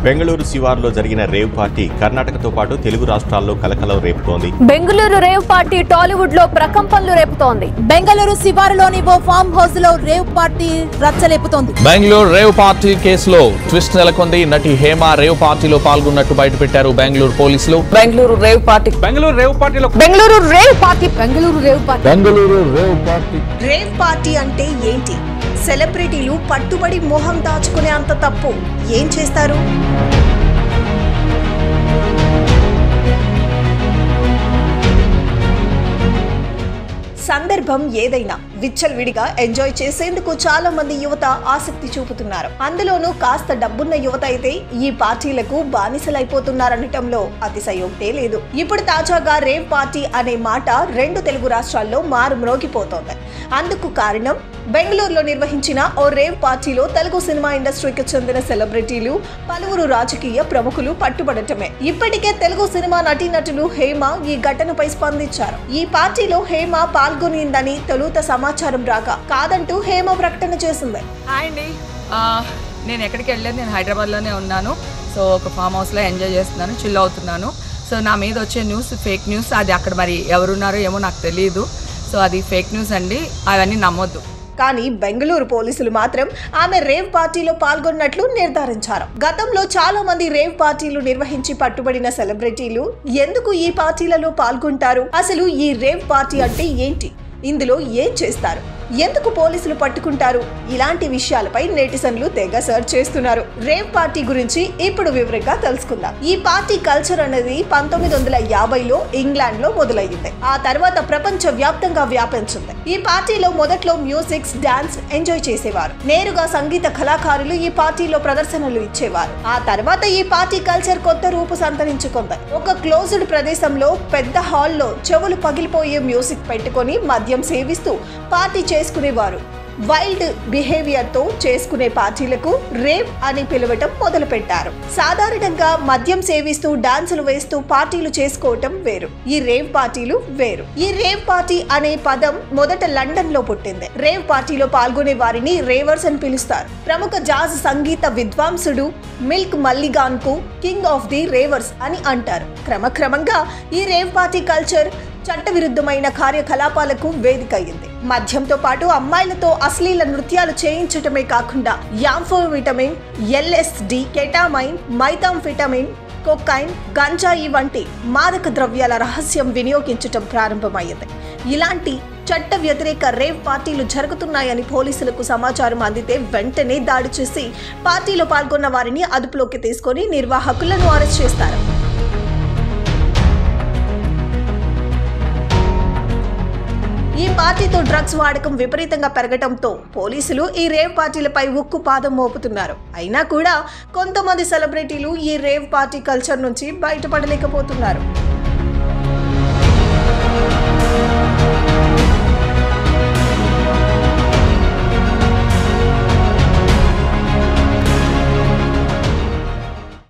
బెంగళూరు శివార్లో జరిగిన rave party కర్ణాటకతో పాటు తెలుగు రాష్ట్రాల్లో కలకలం రేపుతోంది. బెంగళూరు రేవ్ పార్టీ టాలీవుడ్ లో ప్రకంపనలు రేపుతోంది. బెంగళూరు శివారులోని ఓ ఫామ్ హౌస్ లో రేవ్ పార్టీ రచ్చలేపుతోంది. బెంగళూరు రేవ్ పార్టీ కేసులో ట్విస్ట్ నెలకొంది. నటి హేమ రేవ్ పార్టీలో పాల్గొన్నట్టు బయటపెట్టారు బెంగళూరు పోలీసులు. Bengaluru rave party rave party అంటే ఏంటి? సెలబ్రిటీలు పట్టుబడి మొహం దాచుకునే అంత తప్పు ఏం చేస్తారు? సందర్భం ఏదైనా విచ్చలవిడిగా ఎంజాయ్ చేసేందుకు చాలా మంది యువత ఆసక్తి చూపుతున్నారు. అందులోనూ కాస్త డబ్బున్న యువత అయితే ఈ పార్టీలకు బానిసలైపోతున్నారనటంలో అతిశయోక్తే లేదు. ఇప్పుడు తాజాగా రేవ్ పార్టీ అనే మాట రెండు తెలుగు రాష్ట్రాల్లో మారుమ్రోగిపోతోంది. అందుకు కారణం బెంగళూరులో నిర్వహించిన ఓ రేవ్ పార్టీలో తెలుగు సినిమా ఇండస్ట్రీకి చెందిన సెలబ్రిటీలు, పలువురు రాజకీయ ప్రముఖులు పట్టుబడటమే. ఇప్పటికే తెలుగు సినిమా నటీనటులు హేమ ఈ ఘటనపై స్పందించారు. ఈ పార్టీలో హేమ పాల్గొనిందని తొలుత సమాచారం రాక కాదంటూ హేమ ప్రకటన చేసింది. హాయ్ అండి, నేను ఎక్కడికి వెళ్ళలేదు, నేను హైదరాబాద్లోనే ఉన్నాను. సో ఒక ఫామ్ హౌస్లో ఎంజాయ్ చేస్తున్నాను, చిల్ అవుతున్నాను. సో నా మీద వచ్చే న్యూస్ ఫేక్ న్యూస్, అది అక్కడ మరి ఎవరున్నారో ఏమో నాకు తెలియదు. సో అది ఫేక్ న్యూస్ అండి, అవన్నీ నమ్మొద్దు. కానీ బెంగళూరు పోలీసులు మాత్రం ఆమె రేవ్ పార్టీలో పాల్గొన్నట్లు నిర్ధారించారు. గతంలో చాలా మంది రేవ్ పార్టీలు నిర్వహించి పట్టుబడిన సెలబ్రిటీలు ఎందుకు ఈ పార్టీలలో పాల్గొంటారు? అసలు ఈ రేవ్ పార్టీ అంటే ఏంటి? ఇందులో ఏం చేస్తారు? ఎందుకు పోలీసులు పట్టుకుంటారు? ఇలాంటి విషయాలపై నెటిజన్లు తెగ సర్చ్ చేస్తున్నారు. రేవ్ పార్టీ గురించి ఇప్పుడు వివరంగా తెలుసుకుందాం. ఈ పార్టీ కల్చర్ అనేది 1950లో ఇంగ్లాండ్ లో మొదలయ్యింది. ఆ తర్వాత ప్రపంచ వ్యాప్తంగా వ్యాపించింది. ఈ పార్టీలో మొదట్లో మ్యూజిక్, డాన్స్ ఎంజాయ్ చేసేవారు. నేరుగా సంగీత కళాకారులు ఈ పార్టీలో ప్రదర్శనలు ఇచ్చేవారు. ఆ తర్వాత ఈ పార్టీ కల్చర్ కొత్త రూపు సంతరించుకుంది. ఒక క్లోజ్డ్ ప్రదేశంలో పెద్ద హాల్లో చెవులు పగిలిపోయే మ్యూజిక్ పెట్టుకొని మద్యం సేవిస్తూ పార్టీ చేసుకునేవారు. వైల్డ్ బిహేవియర్ తో చేసుకునే పార్టీలకు రేవ్ అని పిలవటం మొదలు పెట్టారు. సాధారణంగా మద్యం సేవిస్తూ డాన్సులు వేస్తూ పార్టీలు చేసుకోవటం వేరు, ఈ రేవ్ పార్టీలు వేరు. ఈ రేవ్ పార్టీ అనే పదం మొదట లండన్ లో పుట్టింది. రేవ్ పార్టీలో పాల్గొనే వారిని రేవర్స్ అని పిలుస్తారు. ప్రముఖ జాజ్ సంగీత విద్వాంసుడు మిల్క్ మల్లిగాన్ కు కింగ్ ఆఫ్ ది రేవర్స్ అని అంటారు. క్రమక్రమంగా ఈ రేవ్ పార్టీ కల్చర్ చట్టవిరుద్ధమైన కార్యకలాపాలకు వేదిక అయ్యింది. మద్యంతో పాటు అమ్మాయిలతో అశ్లీల నృత్యాలు చేయించటమే కాకుండా యాంఫోవిటమిన్, LSD, కెటామైన్, మైథాంఫెటమిన్, కొకైన్, గంజాయి వంటి మాదక ద్రవ్యాల రహస్యం వినియోగించటం ప్రారంభమైంది. ఇలాంటి చట్ట వ్యతిరేక రేవ్ పార్టీలు జరుగుతున్నాయని పోలీసులకు సమాచారం అందితే వెంటనే దాడి చేసి పార్టీలో పాల్గొన్న వారిని అదుపులోకి తీసుకొని నిర్వాహకులను అరెస్ట్ చేస్తారు. ఈ పార్టీతో డ్రగ్స్ వాడకం విపరీతంగా పెరగటంతో పోలీసులు ఈ రేవ్ పార్టీలపై ఉక్కు పాదం మోపుతున్నారు. అయినా కూడా కొంతమంది సెలబ్రిటీలు ఈ రేవ్ పార్టీ కల్చర్ నుంచి బయటపడలేకపోతున్నారు.